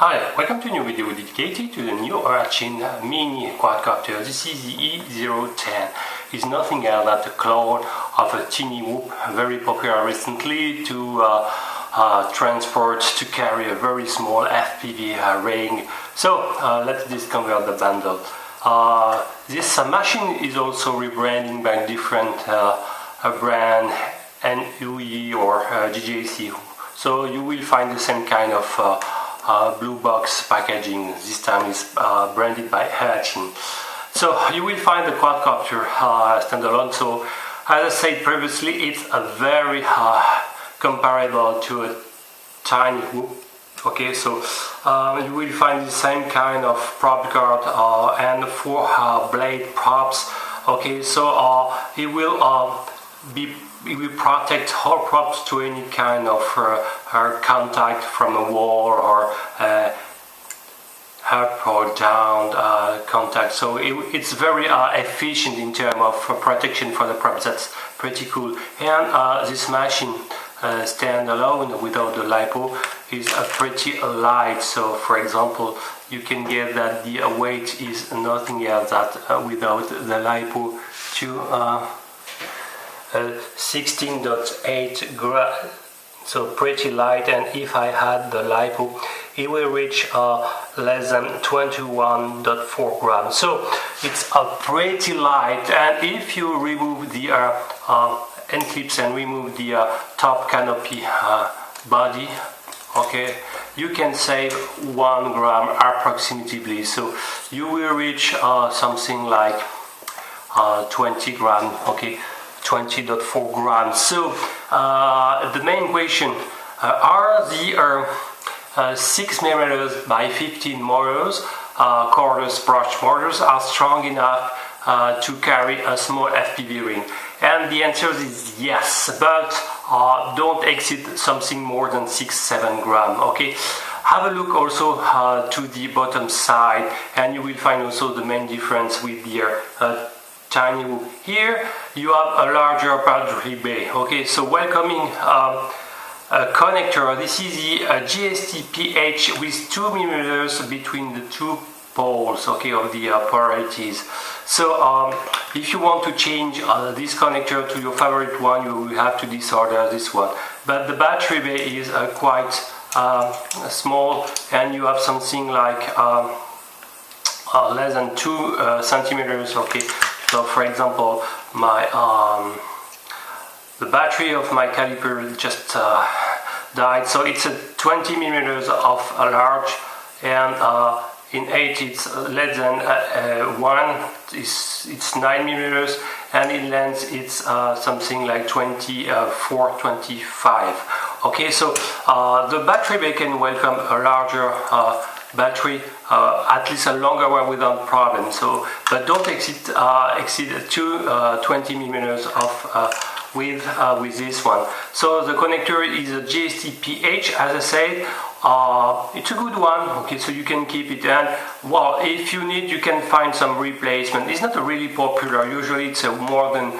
Hi, welcome to a new video dedicated to the new Eachine mini quadcopter. This is the E010. It's nothing else than the clone of a teeny whoop, very popular recently to transport, to carry a very small FPV ring. So let's discover the bundle. This machine is also rebranding by different brand, NUE or GJC. So you will find the same kind of blue box packaging. This time is branded by Eachine. So you will find the quadcopter standalone. So as I said previously, it's a very comparable to a tiny whoop. Okay, so you will find the same kind of prop guard and 4 blade props. Okay, so it will protect all props to any kind of contact from a wall or up or down contact. So it's very efficient in terms of protection for the props. That's pretty cool. And this machine standalone without the LiPo is pretty light. So for example, you can get that the weight is nothing else that without the LiPo to 16.8 grams, so pretty light. And if I had the LiPo, it will reach less than 21.4 grams. So it's pretty light. And if you remove the end clips and remove the top canopy body, okay, you can save 1 gram approximately. So you will reach something like 20 grams. Okay, 20.4 grams. So the main question, are the 6mm by 15 motors, cordless brush motors, are strong enough to carry a small FPV ring? And the answer is yes, but don't exceed something more than 6-7 grams. Okay, have a look also to the bottom side, and you will find also the main difference with the tiny whoop. Here you have a larger battery bay. Okay, so welcoming a connector. This is the GST-PH with 2mm between the 2 poles, okay, of the polarities. So if you want to change this connector to your favorite one, you will have to disorder this one. But the battery bay is quite small, and you have something like less than 2 centimeters. Okay. So for example, my the battery of my caliper just died, so it's a 20mm of a large, and in 8 it's less than 1, it's 9mm, and in length it's something like 24, 25. Okay, so the battery bay can welcome a larger battery, at least a longer one without problem. So, but don't exceed 20mm of width with this one. So the connector is a GST-PH, as I said. It's a good one. Okay, so you can keep it, and well, if you need, you can find some replacement. It's not really popular. Usually it's a more than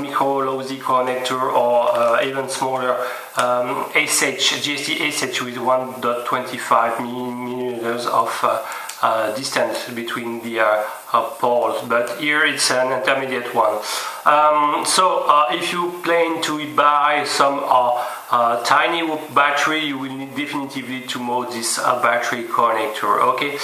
micro low Z connector, or even smaller GST SH with 1.25 millimeters of distance between the poles, but here it's an intermediate one. So if you plan to buy some tiny whoop battery, you will need definitively to mount this battery connector. Okay.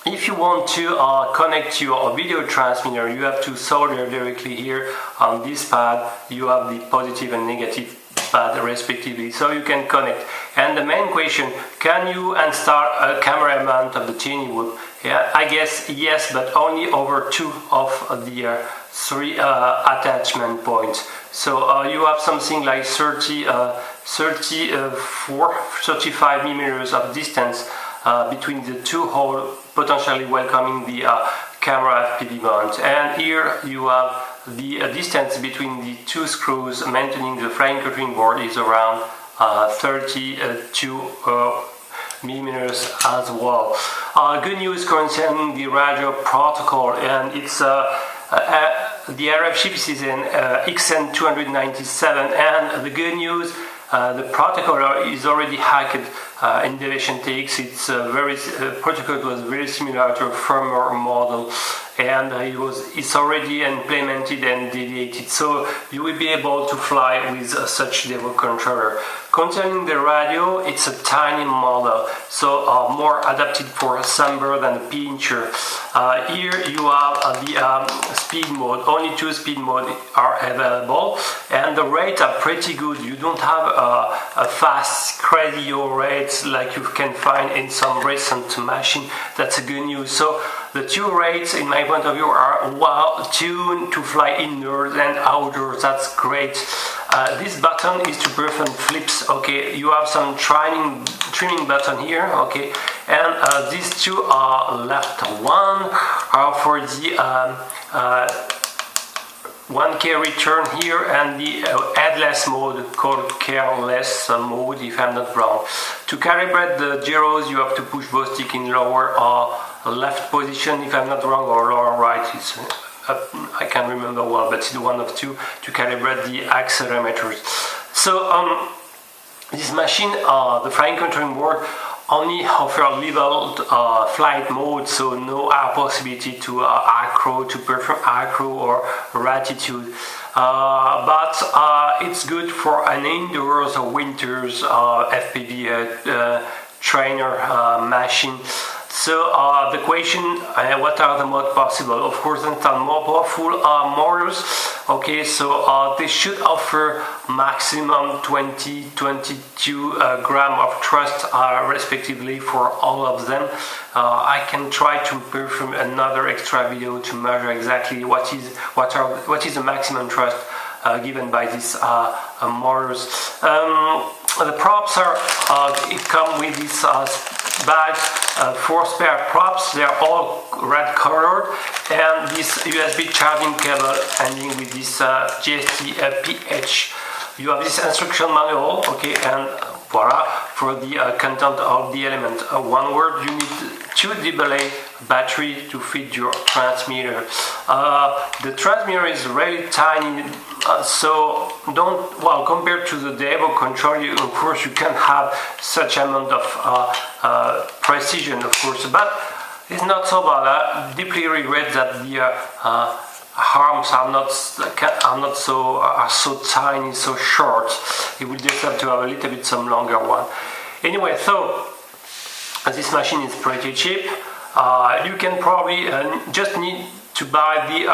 If you want to connect your video transmitter, you have to solder directly here on this pad. You have the positive and negative pad respectively, so you can connect. And the main question, can you install a camera mount of the teeny whoop? Yeah, I guess yes, but only over 2 of the 3 attachment points. So you have something like 34, 35 millimeters of distance between the 2 holes, potentially welcoming the camera FPV mount. And here you have the distance between the 2 screws maintaining the flying curtain board is around 32 millimeters as well. Good news concerning the radio protocol, and it's the RF chip is an XN297, and the good news, The protocol is already hacked in Deviation TX. It's protocol was very similar to a firmware model, and it's already implemented and deviated. So you will be able to fly with such Devo controller. Concerning the radio, it's a tiny model, so more adapted for Sunbird and Pincher. Here you have the speed mode. Only 2 speed modes are available, and the rates are pretty good. You don't have a fast, crazy rates like you can find in some recent machine. That's a good news. So the 2 rates, in my point of view, are well tuned to fly indoors and outdoors. That's great. This button is to perform flips. Okay, you have some trimming button here. Okay, and these 2 are left. One are for the 1K return here, and the headless mode called careless mode, if I'm not wrong. To calibrate the gyros, you have to push both sticks in lower or left position, if I'm not wrong, or lower right. It's I can't remember well, but it's one of 2 to calibrate the accelerometers. So this machine, the flying controlling board, only offer leveled flight mode, so no possibility to acro, to perform acro or ratitude. But it's good for an indoors or winters FPV trainer machine. So the question, what are the modes possible? Of course, install more powerful motors. Okay, so they should offer maximum 22 gram of thrust respectively for all of them. I can try to perform another extra video to measure exactly what is the maximum thrust given by these motors. The props are it come with this bag, 4 spare props. They're all red colored, and this USB charging cable ending with this GST PH. You have this instruction manual, okay, and voila for the content of the element. One word: you need 2 AA battery to feed your transmitter. The transmitter is really tiny, so compared to the Devo controller, of course you can have such amount of precision, of course, but it's not so bad. I deeply regret that the arms are so tiny, so short. You will just have to have a little bit some longer one. Anyway, so this machine is pretty cheap. You can probably just need to buy the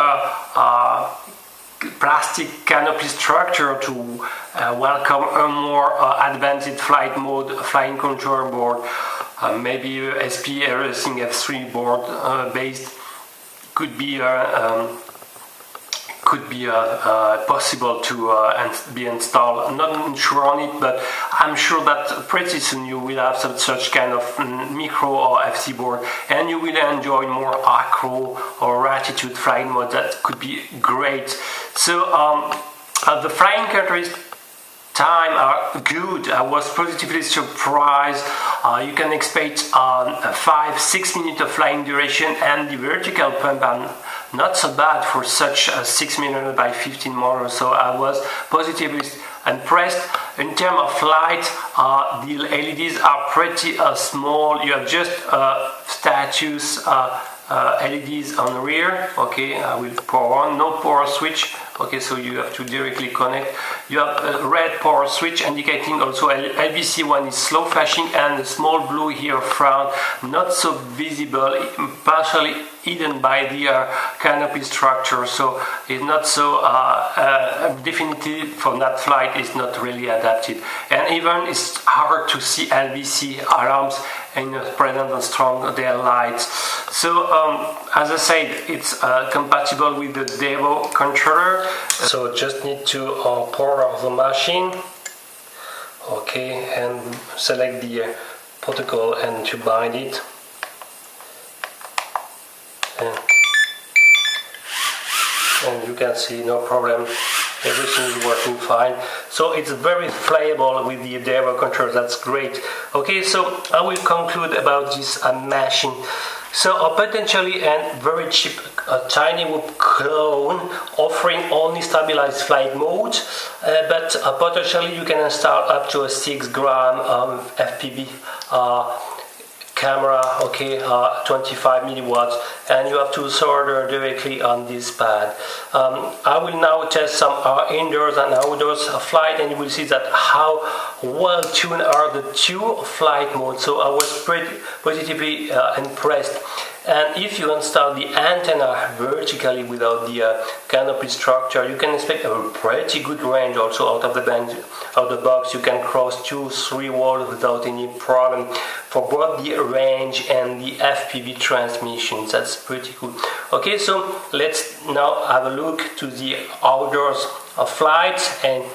plastic canopy structure to welcome a more advanced flight mode flying controller board. Maybe SP Racing F3 board based could be possible to be installed. I'm not sure on it, but I'm sure that pretty soon you will have such kind of micro or FC board, and you will enjoy more acro or attitude flying mode. That could be great. So the flying characteristics time are good. I was positively surprised. You can expect 5-6 minutes of flying duration, and the vertical pump are not so bad for such a 6 minute by 15 motor. So I was positively impressed. In terms of light, the LEDs are pretty small. You have just status LEDs on the rear. Okay, I will power on, no power switch. Okay, so you have to directly connect. You have a red power switch indicating also LBC one is slow flashing, and the small blue here front, not so visible, partially hidden by the canopy structure, so it's not so definitive for that flight. Is not really adapted, and even it's hard to see LBC alarms in the present and strong daylight. So as I said, it's compatible with the Devo controller. So just need to power off the machine, okay, and select the protocol and to bind it. And you can see no problem, everything is working fine. So it's very flyable with the Devo controller. That's great. Okay, so I will conclude about this machine. So potentially and very cheap tiny whoop clone offering only stabilized flight mode, but potentially you can install up to a 6 gram FPV camera, okay, 25 milliwatts, and you have to solder directly on this pad. I will now test some indoors and outdoors flight, and you will see that how well tuned are the two flight modes. So I was pretty positively impressed. And if you install the antenna vertically without the canopy structure, you can expect a pretty good range also out of the box. You can cross 2-3 walls without any problem for both the range and the FPV transmissions. That's pretty cool. Okay, so let's now have a look to the outdoors flights and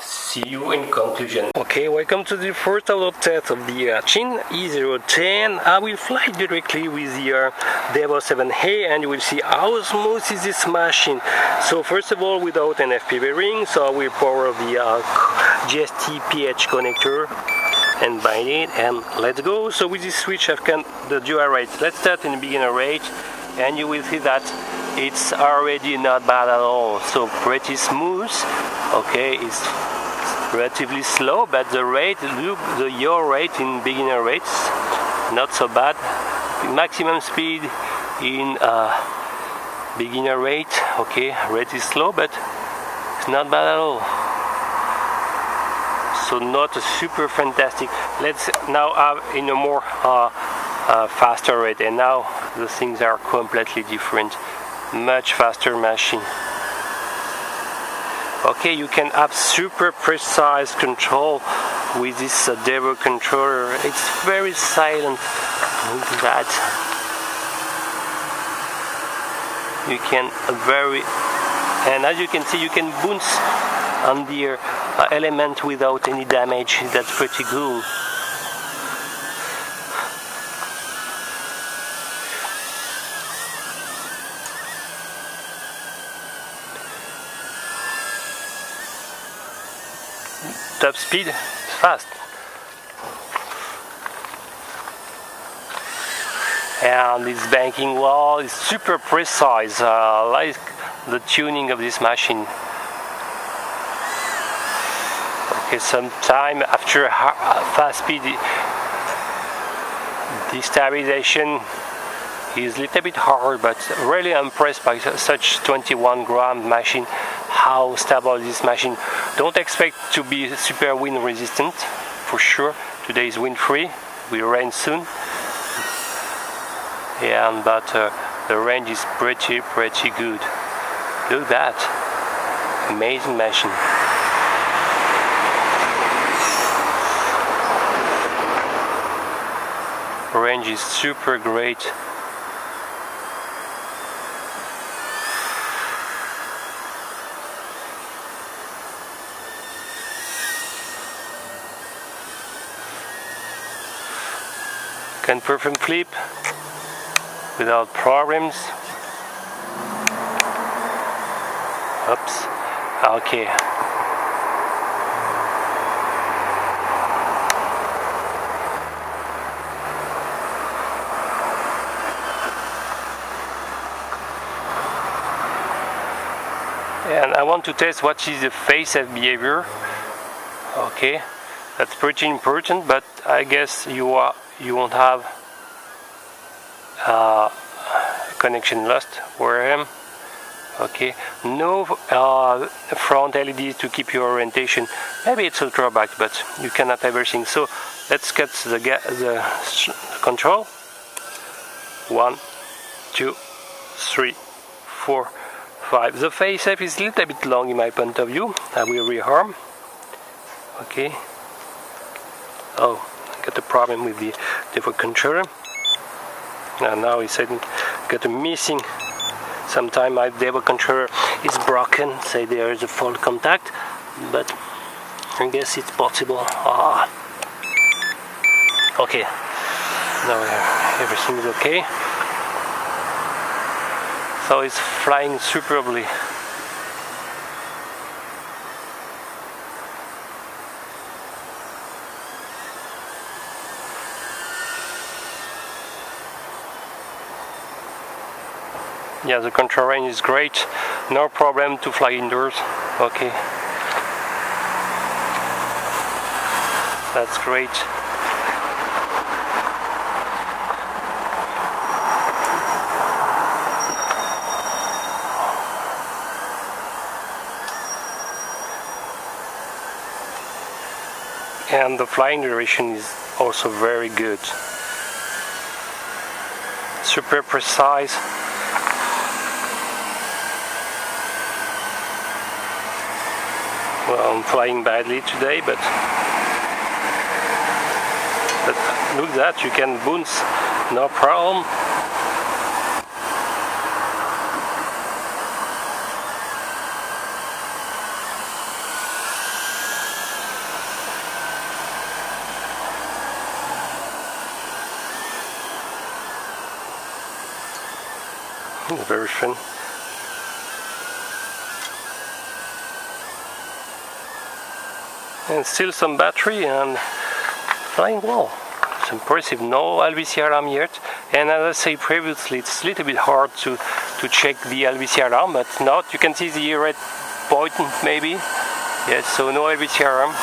see you in conclusion. Okay, welcome to the first outdoor test of the Eachine E010. I will fly directly with the Devo 7A, and you will see how smooth is this machine. So first of all, without an FPV ring, so I will power the GST PH connector and bind it, and let's go. So with this switch I've got the dual rate. Let's start in the beginner rate, and you will see that it's already not bad at all. So pretty smooth. Okay, it's relatively slow, but the rate, look, the yaw rate in beginner rates, not so bad. Maximum speed in beginner rate, okay, rate is slow, but it's not bad at all. So not a super fantastic. Let's now have in a more faster rate, and now the things are completely different. Much faster machine. Okay, you can have super precise control with this Devo controller. It's very silent. Look at that. You can and as you can see, you can bounce on the element without any damage. That's pretty cool. Top speed, fast. And this banking wall is super precise, like the tuning of this machine. Okay, sometime after fast speed, the stabilization is a little bit hard, but really impressed by such 21 gram machine. How stable is this machine? Don't expect to be super wind resistant, for sure. Today is wind free, will rain soon. Yeah, but the range is pretty good. Look at that, amazing machine. Range is super great. Can perform flip without problems. Oops. Okay. And I want to test what is the face-off behavior. Okay, that's pretty important, but I guess you won't have connection lost where I am. Okay, no front LEDs to keep your orientation. Maybe it's a drawback, but you cannot have everything. So let's cut the control. 1, 2, 3, 4, 5. The face-off is a little bit long in my point of view. I will rearm. Okay. Oh, I got a problem with the Devo controller. And now it's got a missing. Sometimes my Devo controller is broken, say there is a fault contact, but I guess it's possible. Okay, now everything is okay. So it's flying superbly. Yeah, the contrarain is great, no problem to fly indoors. Okay, that's great. And the flying duration is also very good, super precise. Well, I'm flying badly today, but look at that, you can bounce, no problem. Very fun. And still some battery and flying well. It's impressive. No LVC alarm yet. And as I said previously, it's a little bit hard to check the LVC alarm, but now you can see the red point maybe. Yes, so no LVC alarm.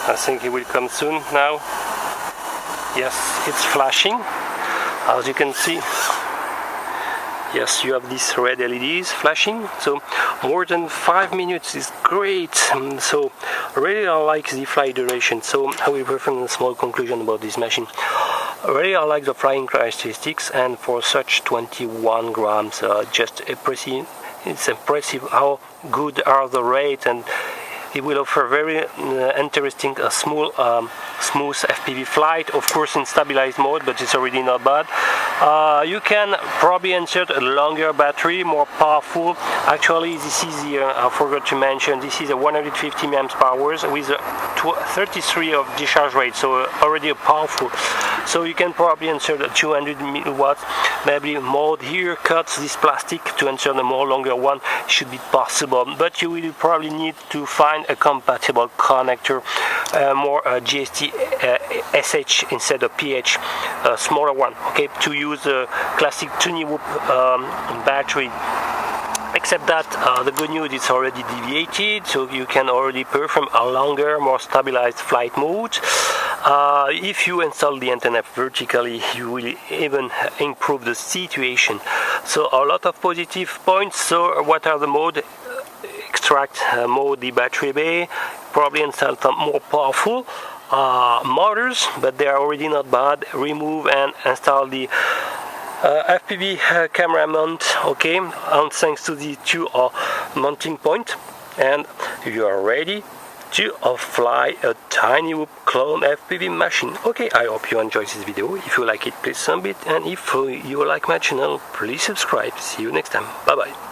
I think it will come soon now. Yes, it's flashing, as you can see. Yes, you have these red LEDs flashing, so more than 5 minutes is great. So really I like the flight duration. So I will perform a small conclusion about this machine. Really I like the flying characteristics, and for such 21 grams, just impressive. It's impressive how good are the rates, and it will offer very interesting, smooth FPV flight, of course in stabilized mode, but it's already not bad. You can probably insert a longer battery, more powerful. Actually, this is the, I forgot to mention, this is a 150 mAh with a 33 of discharge rate, so already powerful. So you can probably insert a 200 watts, maybe mode here, cut this plastic to insert a more longer one, should be possible. But you will probably need to find a compatible connector, more GST SH instead of PH, a smaller one, okay, to use a classic Tuniwoop battery. Except that the good news is already deviated, so you can already perform a longer, more stabilized flight mode. If you install the antenna vertically, you will even improve the situation. So a lot of positive points. So what are the modes? Extract mode, the battery bay, probably install some more powerful motors, but they are already not bad. Remove and install the FPV camera mount, okay, and thanks to the two mounting point, and you are ready to fly a Tuniwoop clone FPV machine. Okay, I hope you enjoyed this video. If you like it, please sub it, and if you like my channel, please subscribe. See you next time. Bye bye.